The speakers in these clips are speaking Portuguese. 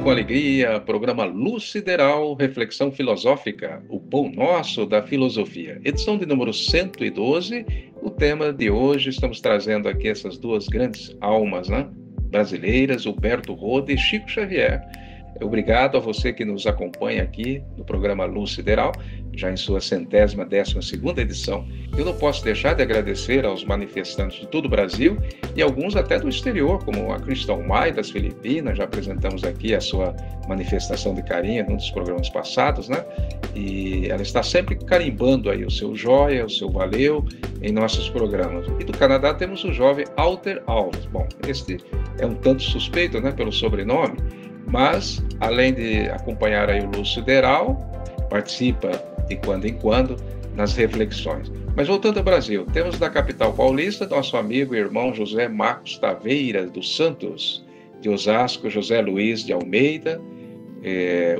com alegria, programa Luz Sideral, Reflexão Filosófica, o pão nosso da filosofia. Edição de número 112. O tema de hoje, estamos trazendo aqui essas duas grandes almas, brasileiras, Humberto Rode e Chico Xavier. Obrigado a você que nos acompanha aqui no programa Luz Sideral, já em sua 112ª edição. Eu não posso deixar de agradecer aos manifestantes de todo o Brasil e alguns até do exterior, como a Crystal Mai das Filipinas. Já apresentamos aqui a sua manifestação de carinho num dos programas passados, E ela está sempre carimbando aí o seu joia, o seu valeu em nossos programas. E do Canadá temos o jovem Alter Alves. Bom, este é um tanto suspeito, pelo sobrenome, mas além de acompanhar aí o Luz Sideral, participa de quando em quando nas reflexões. Mas voltando ao Brasil, temos da capital paulista nosso amigo e irmão José Marcos Taveira dos Santos, de Osasco, José Luiz de Almeida,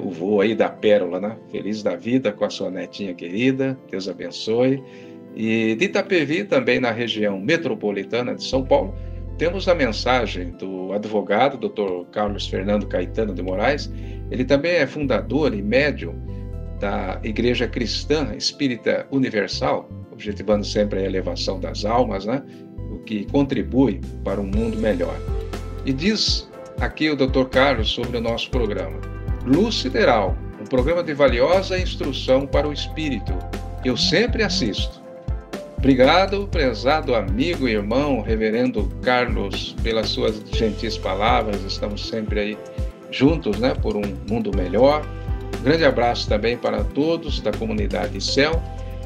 o vô aí da Pérola, feliz da vida com a sua netinha querida, Deus abençoe. E de Itapevi, também na região metropolitana de São Paulo, temos a mensagem do advogado, Dr. Carlos Fernando Caetano de Moraes. Ele também é fundador e médium da Igreja Cristã Espírita Universal, objetivando sempre a elevação das almas, o que contribui para um mundo melhor. E diz aqui o Dr. Carlos sobre o nosso programa: Luz Sideral, um programa de valiosa instrução para o espírito. Eu sempre assisto. Obrigado, prezado amigo e irmão, reverendo Carlos, pelas suas gentis palavras. Estamos sempre aí juntos, por um mundo melhor. Um grande abraço também para todos da comunidade Céu,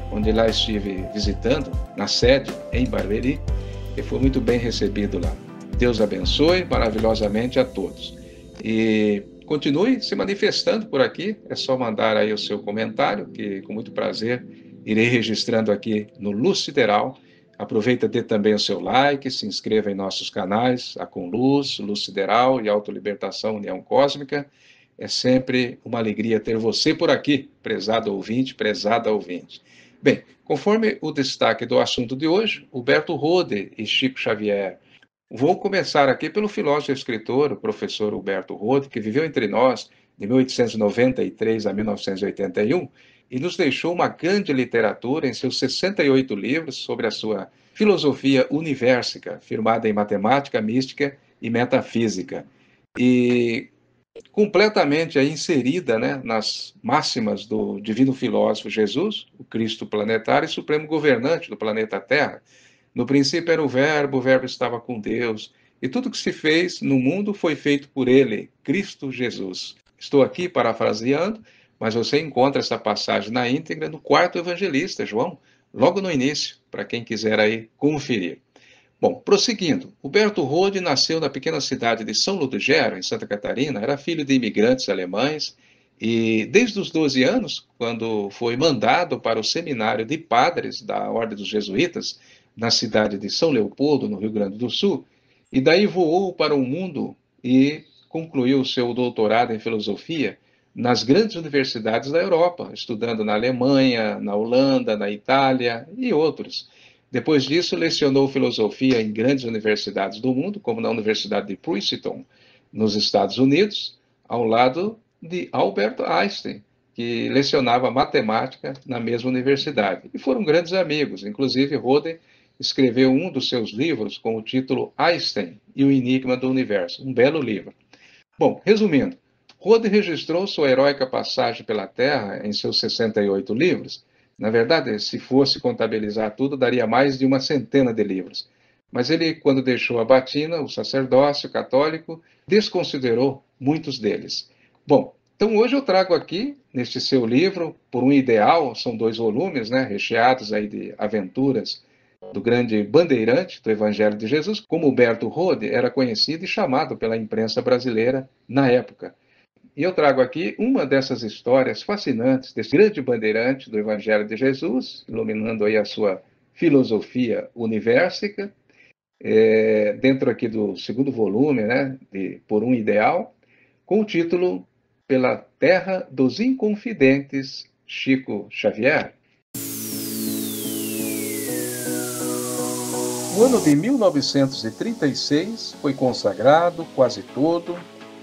onde lá estive visitando, na sede, em Barueri, e fui muito bem recebido lá. Deus abençoe maravilhosamente a todos. E continue se manifestando por aqui, é só mandar aí o seu comentário, que com muito prazer irei registrando aqui no Luz Sideral. Aproveita de ter também o seu like, se inscreva em nossos canais, a Com Luz, Luz Sideral e Autolibertação União Cósmica. É sempre uma alegria ter você por aqui, prezado ouvinte, prezada ouvinte. Bem, conforme o destaque do assunto de hoje, Humberto Rode e Chico Xavier. Vou começar aqui pelo filósofo e escritor, o professor Humberto Rode, que viveu entre nós de 1893 a 1981, e nos deixou uma grande literatura em seus 68 livros sobre a sua filosofia universica, firmada em matemática, mística e metafísica, e completamente aí inserida nas máximas do divino filósofo Jesus, o Cristo planetário e supremo governante do planeta Terra. No princípio era o Verbo estava com Deus, e tudo que se fez no mundo foi feito por ele, Cristo Jesus. Estou aqui parafraseando, mas você encontra essa passagem na íntegra no quarto evangelista, João, logo no início, para quem quiser aí conferir. Bom, prosseguindo, Humberto Rode nasceu na pequena cidade de São Ludgero, em Santa Catarina, era filho de imigrantes alemães, e desde os 12 anos, quando foi mandado para o seminário de padres da Ordem dos Jesuítas, na cidade de São Leopoldo, no Rio Grande do Sul, e daí voou para o mundo e concluiu seu doutorado em filosofia nas grandes universidades da Europa, estudando na Alemanha, na Holanda, na Itália e outros. Depois disso, lecionou filosofia em grandes universidades do mundo, como na Universidade de Princeton, nos Estados Unidos, ao lado de Albert Einstein, que lecionava matemática na mesma universidade. E foram grandes amigos. Inclusive, Rode escreveu um dos seus livros com o título Einstein e o Enigma do Universo, um belo livro. Bom, resumindo, Rode registrou sua heróica passagem pela Terra em seus 68 livros. Na verdade, se fosse contabilizar tudo, daria mais de uma centena de livros. Mas ele, quando deixou a batina, o sacerdócio católico, desconsiderou muitos deles. Bom, então hoje eu trago aqui, neste seu livro, Por um Ideal, são 2 volumes, recheados aí de aventuras do grande bandeirante do Evangelho de Jesus, como Humberto Rode era conhecido e chamado pela imprensa brasileira na época. E eu trago aqui uma dessas histórias fascinantes desse grande bandeirante do Evangelho de Jesus, iluminando aí a sua filosofia universica, dentro aqui do 2º volume, de Por um Ideal, com o título Pela Terra dos Inconfidentes, Chico Xavier. O ano de 1936 foi consagrado quase todo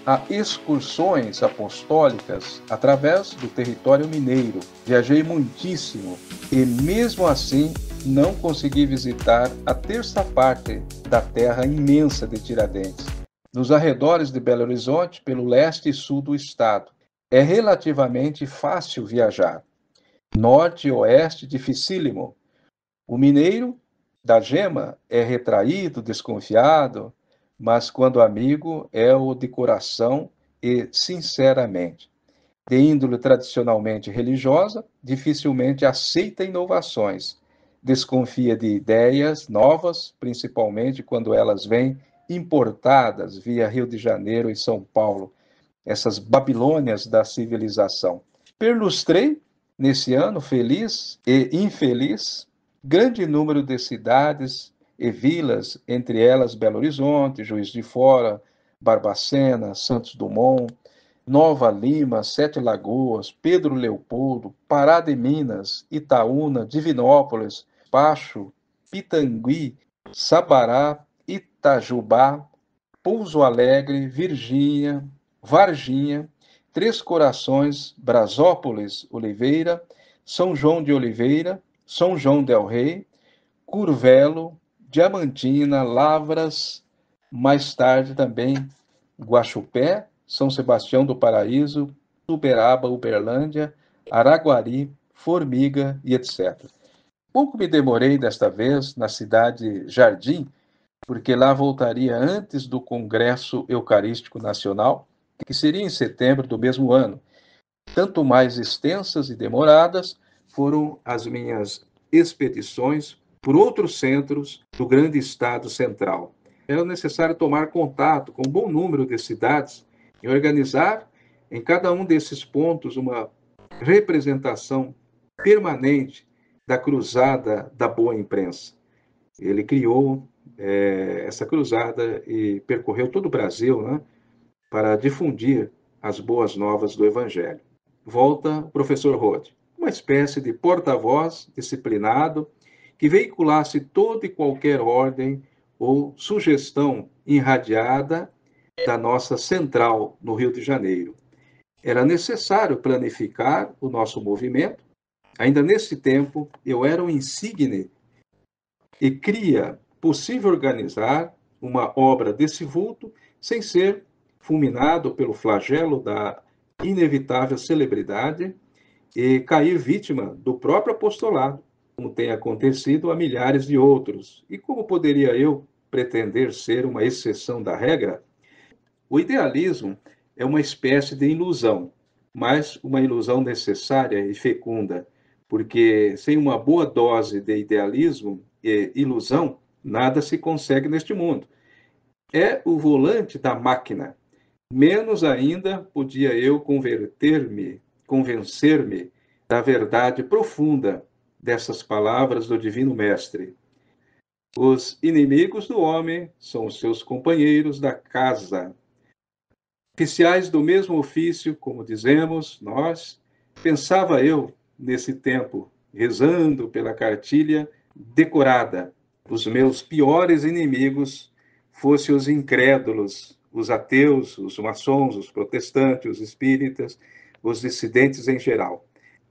a excursões apostólicas através do território mineiro. Viajei muitíssimo e, mesmo assim, não consegui visitar a terça parte da terra imensa de Tiradentes. Nos arredores de Belo Horizonte, pelo leste e sul do estado, é relativamente fácil viajar. Norte e oeste, dificílimo. O mineiro da gema é retraído, desconfiado, mas quando amigo é o de coração e sinceramente. De índole tradicionalmente religiosa, dificilmente aceita inovações. Desconfia de ideias novas, principalmente quando elas vêm importadas via Rio de Janeiro e São Paulo, essas Babilônias da civilização. Perlustrei, nesse ano feliz e infeliz, grande número de cidades e vilas, entre elas Belo Horizonte, Juiz de Fora, Barbacena, Santos Dumont, Nova Lima, Sete Lagoas, Pedro Leopoldo, Pará de Minas, Itaúna, Divinópolis, Pacho, Pitangui, Sabará, Itajubá, Pouso Alegre, Virgínia, Varginha, Três Corações, Brasópolis, Oliveira, São João de Oliveira, São João del Rei, Curvelo, Diamantina, Lavras, mais tarde também Guaxupé, São Sebastião do Paraíso, Uberaba, Uberlândia, Araguari, Formiga e etc. Pouco me demorei desta vez na cidade Jardim, porque lá voltaria antes do Congresso Eucarístico Nacional, que seria em setembro do mesmo ano. Tanto mais extensas e demoradas foram as minhas expedições por outros centros do grande estado central. Era necessário tomar contato com um bom número de cidades e organizar em cada um desses pontos uma representação permanente da cruzada da boa imprensa. Ele criou essa cruzada e percorreu todo o Brasil, né, para difundir as boas novas do Evangelho. Volta o professor Rode, uma espécie de porta-voz disciplinado que veiculasse toda e qualquer ordem ou sugestão irradiada da nossa central no Rio de Janeiro. Era necessário planificar o nosso movimento. Ainda nesse tempo, eu era um insigne e cria possível organizar uma obra desse vulto sem ser fulminado pelo flagelo da inevitável celebridade e cair vítima do próprio apostolado, como tem acontecido a milhares de outros. E como poderia eu pretender ser uma exceção da regra? O idealismo é uma espécie de ilusão, mas uma ilusão necessária e fecunda, porque sem uma boa dose de idealismo e ilusão, nada se consegue neste mundo. É o volante da máquina. Menos ainda podia eu convencer-me da verdade profunda dessas palavras do Divino Mestre. Os inimigos do homem são os seus companheiros da casa. Oficiais do mesmo ofício, como dizemos nós, pensava eu, nesse tempo, rezando pela cartilha decorada. Os meus piores inimigos fossem os incrédulos, os ateus, os maçons, os protestantes, os espíritas, os dissidentes em geral.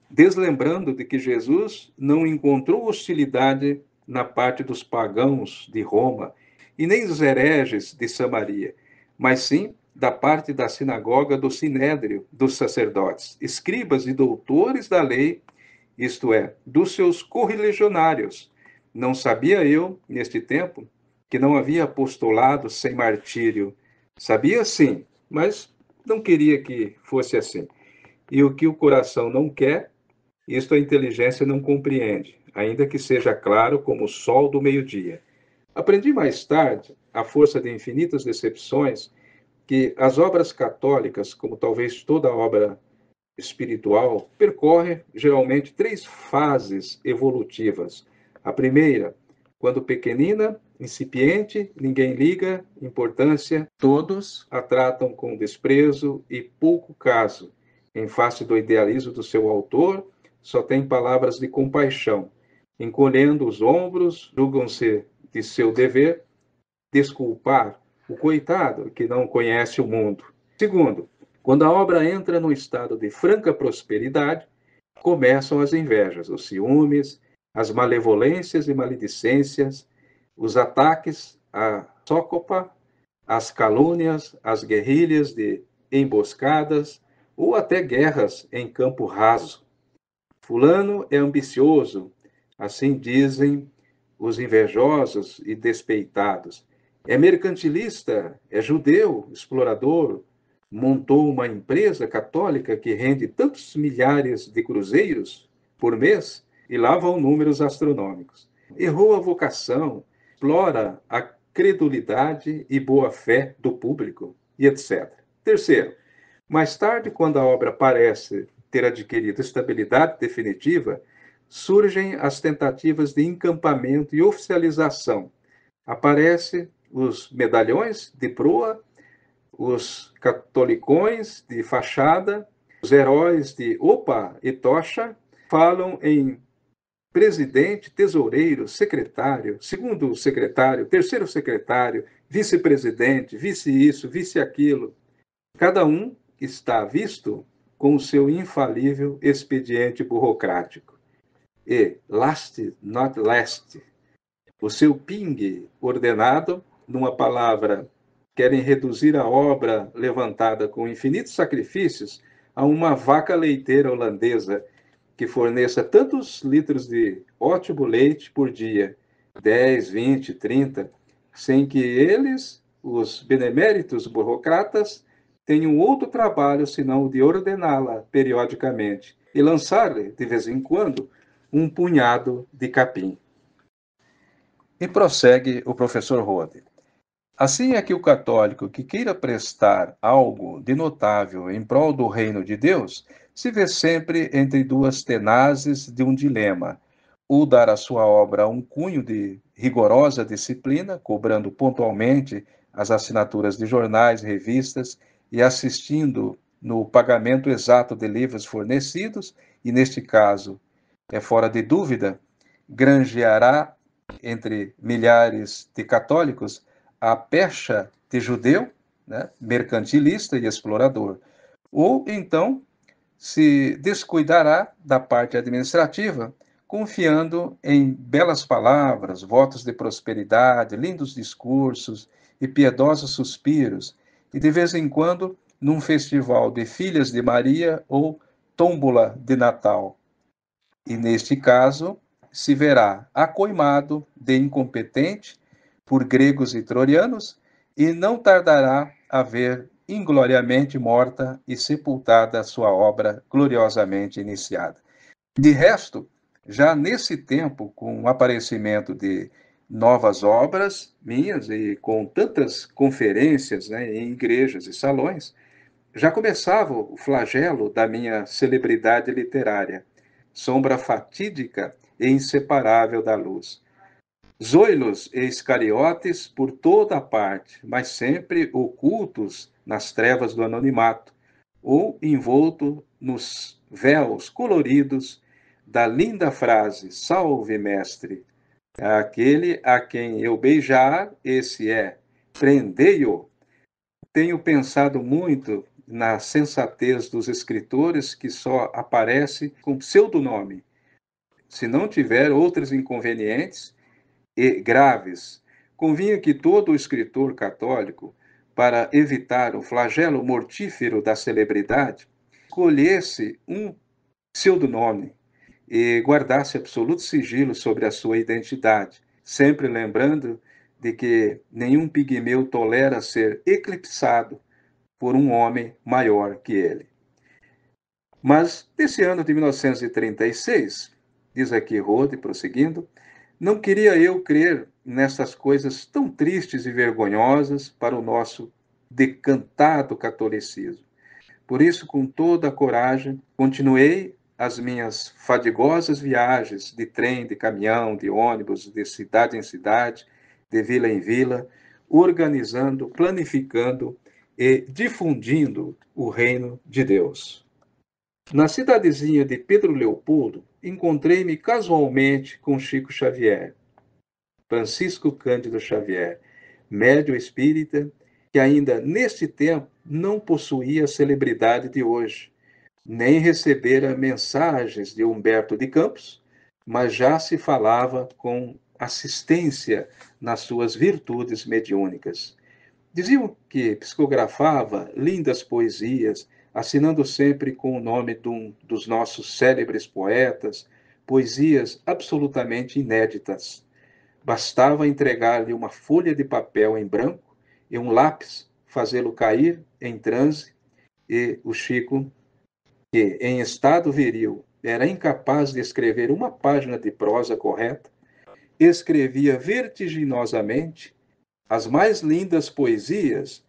Deslembrando de que Jesus não encontrou hostilidade na parte dos pagãos de Roma e nem dos hereges de Samaria, mas sim da parte da sinagoga do Sinédrio dos sacerdotes, escribas e doutores da lei, isto é, dos seus correligionários. Não sabia eu, neste tempo, que não havia apostolado sem martírio. Sabia sim, mas não queria que fosse assim. E o que o coração não quer, isto a inteligência não compreende, ainda que seja claro como o sol do meio-dia. Aprendi mais tarde, à força de infinitas decepções, que as obras católicas, como talvez toda obra espiritual, percorre geralmente três fases evolutivas. A primeira, quando pequenina, incipiente, ninguém liga, importância, todos a tratam com desprezo e pouco caso. Em face do idealismo do seu autor, só tem palavras de compaixão. Encolhendo os ombros, julgam-se de seu dever desculpar o coitado que não conhece o mundo. Segundo, quando a obra entra num estado de franca prosperidade, começam as invejas, os ciúmes, as malevolências e maledicências, os ataques à sócopa, as calúnias, as guerrilhas de emboscadas ou até guerras em campo raso. Fulano é ambicioso, assim dizem os invejosos e despeitados. É mercantilista, é judeu, explorador, montou uma empresa católica que rende tantos milhares de cruzeiros por mês e lá vão números astronômicos. Errou a vocação, explora a credulidade e boa-fé do público e etc. Terceiro, mais tarde, quando a obra parece ter adquirido estabilidade definitiva, surgem as tentativas de encampamento e oficialização. Aparecem os medalhões de proa, os catolicões de fachada, os heróis de opa e tocha, falam em presidente, tesoureiro, secretário, segundo secretário, terceiro secretário, vice-presidente, vice isso, vice aquilo. Cada um está visto com o seu infalível expediente burocrático. E, last not last, o seu ping ordenado, numa palavra, querem reduzir a obra levantada com infinitos sacrifícios a uma vaca leiteira holandesa que forneça tantos litros de ótimo leite por dia, 10, 20, 30, sem que eles, os beneméritos burocratas, tenham outro trabalho senão o de ordená-la periodicamente e lançar-lhe, de vez em quando, um punhado de capim. E prossegue o professor Rode. Assim é que o católico que queira prestar algo de notável em prol do reino de Deus se vê sempre entre duas tenazes de um dilema: ou dar à sua obra um cunho de rigorosa disciplina, cobrando pontualmente as assinaturas de jornais, revistas e assistindo no pagamento exato de livros fornecidos, e neste caso, é fora de dúvida, granjeará entre milhares de católicos a pecha de judeu, né, mercantilista e explorador. Ou então se descuidará da parte administrativa, confiando em belas palavras, votos de prosperidade, lindos discursos e piedosos suspiros, e de vez em quando num festival de filhas de Maria ou tómbola de Natal. E neste caso, se verá acoimado de incompetente por gregos e troianos, e não tardará a ver ingloriamente morta e sepultada a sua obra gloriosamente iniciada. De resto, já nesse tempo, com o aparecimento de novas obras minhas e com tantas conferências, né, em igrejas e salões, já começava o flagelo da minha celebridade literária, sombra fatídica e inseparável da luz. Zoilos e iscariotes por toda a parte, mas sempre ocultos nas trevas do anonimato, ou envolto nos véus coloridos da linda frase: Salve, mestre! Aquele a quem eu beijar, esse é, prendei-o. Tenho pensado muito na sensatez dos escritores que só aparece com pseudonome. Se não tiver outros inconvenientes e graves, convinha que todo escritor católico, para evitar o flagelo mortífero da celebridade, escolhesse um pseudonome e guardasse absoluto sigilo sobre a sua identidade, sempre lembrando de que nenhum pigmeu tolera ser eclipsado por um homem maior que ele. Mas, desse ano de 1936, diz aqui Rode, prosseguindo, não queria eu crer nessas coisas tão tristes e vergonhosas para o nosso decantado catolicismo. Por isso, com toda a coragem, continuei as minhas fadigosas viagens de trem, de caminhão, de ônibus, de cidade em cidade, de vila em vila, organizando, planificando e difundindo o reino de Deus. Na cidadezinha de Pedro Leopoldo, encontrei-me casualmente com Chico Xavier, Francisco Cândido Xavier, médium espírita, que ainda neste tempo não possuía a celebridade de hoje, nem recebera mensagens de Humberto de Campos, mas já se falava com assistência nas suas virtudes mediúnicas. Diziam que psicografava lindas poesias, assinando sempre com o nome de um dos nossos célebres poetas, poesias absolutamente inéditas. Bastava entregar-lhe uma folha de papel em branco e um lápis, fazê-lo cair em transe, e o Chico, que em estado viril era incapaz de escrever uma página de prosa correta, escrevia vertiginosamente as mais lindas poesias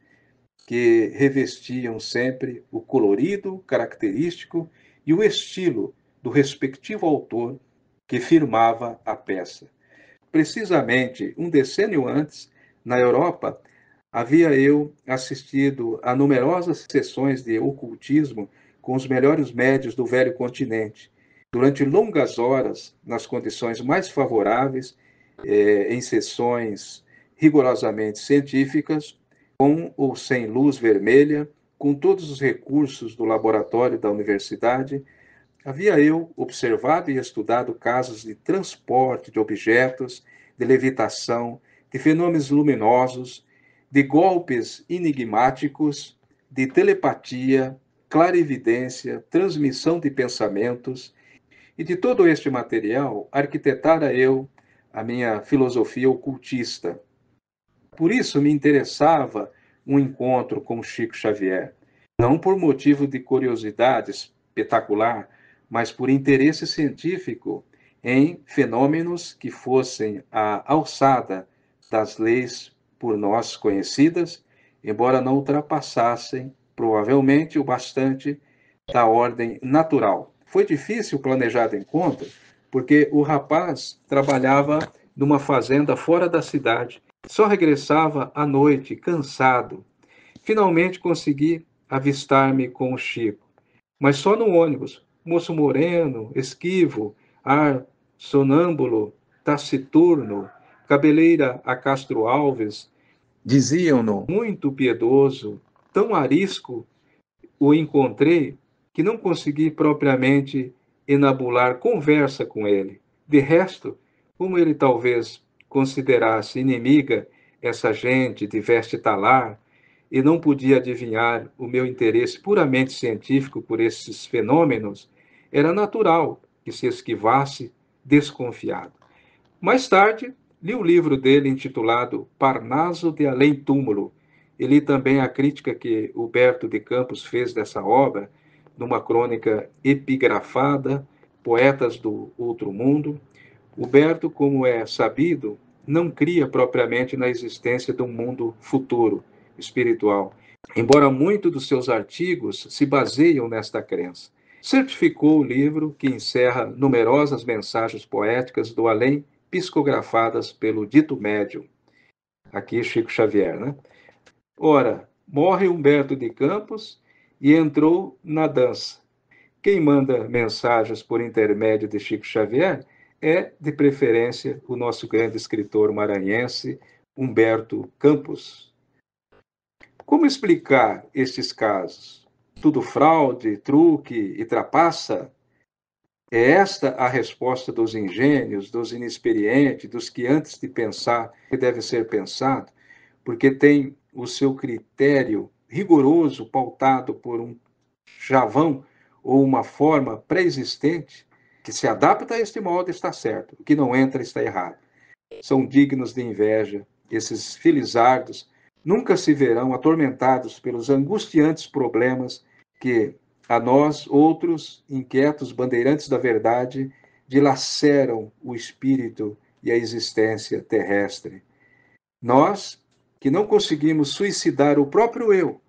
que revestiam sempre o colorido característico e o estilo do respectivo autor que firmava a peça. Precisamente um decênio antes, na Europa, havia eu assistido a numerosas sessões de ocultismo com os melhores médios do velho continente, durante longas horas, nas condições mais favoráveis, em sessões rigorosamente científicas, com ou sem luz vermelha, com todos os recursos do laboratório da universidade. Havia eu observado e estudado casos de transporte de objetos, de levitação, de fenômenos luminosos, de golpes enigmáticos, de telepatia, clarividência, transmissão de pensamentos, e de todo este material arquitetara eu a minha filosofia ocultista. Por isso me interessava um encontro com Chico Xavier, não por motivo de curiosidade espetacular, mas por interesse científico em fenômenos que fossem à alçada das leis por nós conhecidas, embora não ultrapassassem, provavelmente, o bastante da ordem natural. Foi difícil planejar o encontro, porque o rapaz trabalhava numa fazenda fora da cidade. Só regressava à noite, cansado. Finalmente consegui avistar-me com o Chico, mas só no ônibus. Moço moreno, esquivo, ar sonâmbulo, taciturno, cabeleira a Castro Alves, diziam-no muito piedoso, tão arisco o encontrei que não consegui propriamente enabular conversa com ele. De resto, como ele talvez considerasse inimiga essa gente de veste talar e não podia adivinhar o meu interesse puramente científico por esses fenômenos, era natural que se esquivasse desconfiado. Mais tarde, li o livro dele intitulado Parnaso de Além Túmulo, e li também a crítica que Huberto de Campos fez dessa obra, numa crônica epigrafada, Poetas do Outro Mundo. Huberto, como é sabido, não cria propriamente na existência de um mundo futuro, espiritual, embora muitos dos seus artigos se baseiam nesta crença. Certificou o livro, que encerra numerosas mensagens poéticas do além, psicografadas pelo dito médium, aqui Chico Xavier, né? Ora, morre Humberto de Campos e entrou na dança. Quem manda mensagens por intermédio de Chico Xavier é, de preferência, o nosso grande escritor maranhense, Humberto Campos. Como explicar estes casos? Tudo fraude, truque e trapaça? É esta a resposta dos ingênuos, dos inexperientes, dos que antes de pensar que deve ser pensado, porque tem o seu critério rigoroso pautado por um chavão ou uma forma pré-existente que se adapta a este molde está certo, o que não entra está errado. São dignos de inveja, esses felizardos nunca se verão atormentados pelos angustiantes problemas que a nós, outros inquietos bandeirantes da verdade, dilaceram o espírito e a existência terrestre. Nós, que não conseguimos suicidar o próprio eu,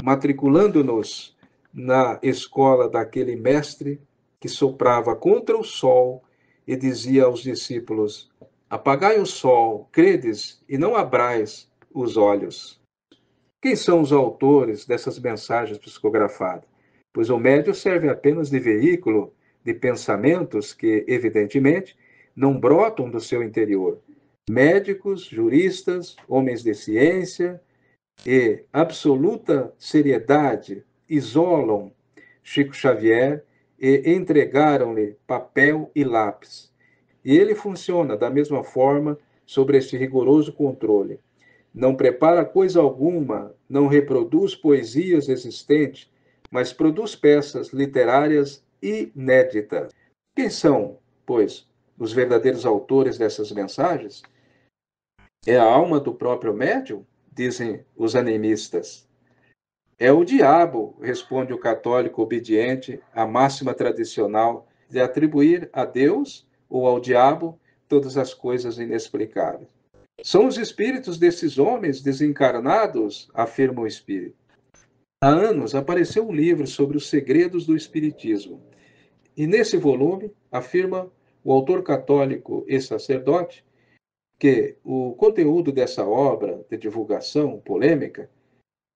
matriculando-nos na escola daquele mestre que soprava contra o sol e dizia aos discípulos: apagai o sol, credes e não abrais os olhos. Quem são os autores dessas mensagens psicografadas? Pois o médium serve apenas de veículo de pensamentos que, evidentemente, não brotam do seu interior. Médicos, juristas, homens de ciência, e absoluta seriedade isolam Chico Xavier e entregaram-lhe papel e lápis. E ele funciona da mesma forma sobre este rigoroso controle. Não prepara coisa alguma, não reproduz poesias existentes, mas produz peças literárias inéditas. Quem são, pois, os verdadeiros autores dessas mensagens? É a alma do próprio médium? Dizem os animistas. É o diabo, responde o católico obediente à máxima tradicional de atribuir a Deus ou ao diabo todas as coisas inexplicáveis. São os espíritos desses homens desencarnados, afirma o espírito. Há anos apareceu um livro sobre os segredos do espiritismo. E nesse volume afirma o autor católico e sacerdote que o conteúdo dessa obra de divulgação polêmica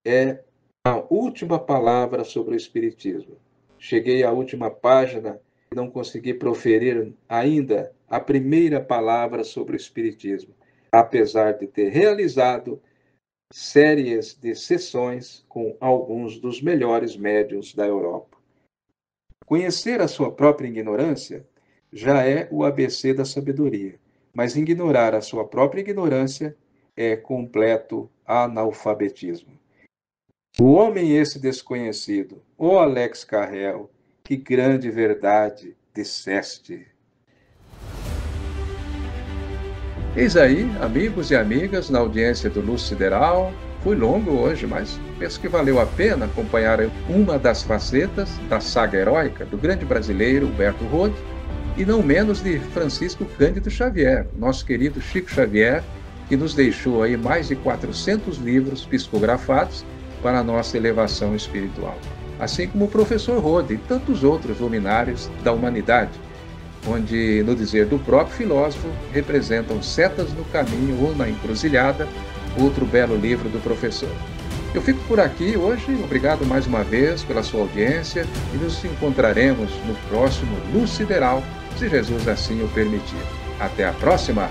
é a última palavra sobre o espiritismo. Cheguei à última página e não consegui proferir ainda a primeira palavra sobre o espiritismo, apesar de ter realizado séries de sessões com alguns dos melhores médiuns da Europa. Conhecer a sua própria ignorância já é o ABC da sabedoria, mas ignorar a sua própria ignorância é completo analfabetismo. O homem esse desconhecido, ó Alex Carrel, que grande verdade disseste. Eis aí, amigos e amigas, na audiência do Luz Sideral. Foi longo hoje, mas penso que valeu a pena acompanhar uma das facetas da saga heróica do grande brasileiro Humberto Rode, e não menos de Francisco Cândido Xavier, nosso querido Chico Xavier, que nos deixou aí mais de 400 livros psicografados para a nossa elevação espiritual. Assim como o professor Rode e tantos outros luminares da humanidade, onde, no dizer do próprio filósofo, representam setas no caminho ou na encruzilhada, outro belo livro do professor. Eu fico por aqui hoje, obrigado mais uma vez pela sua audiência e nos encontraremos no próximo Luz Sideral, se Jesus assim o permitir. Até a próxima!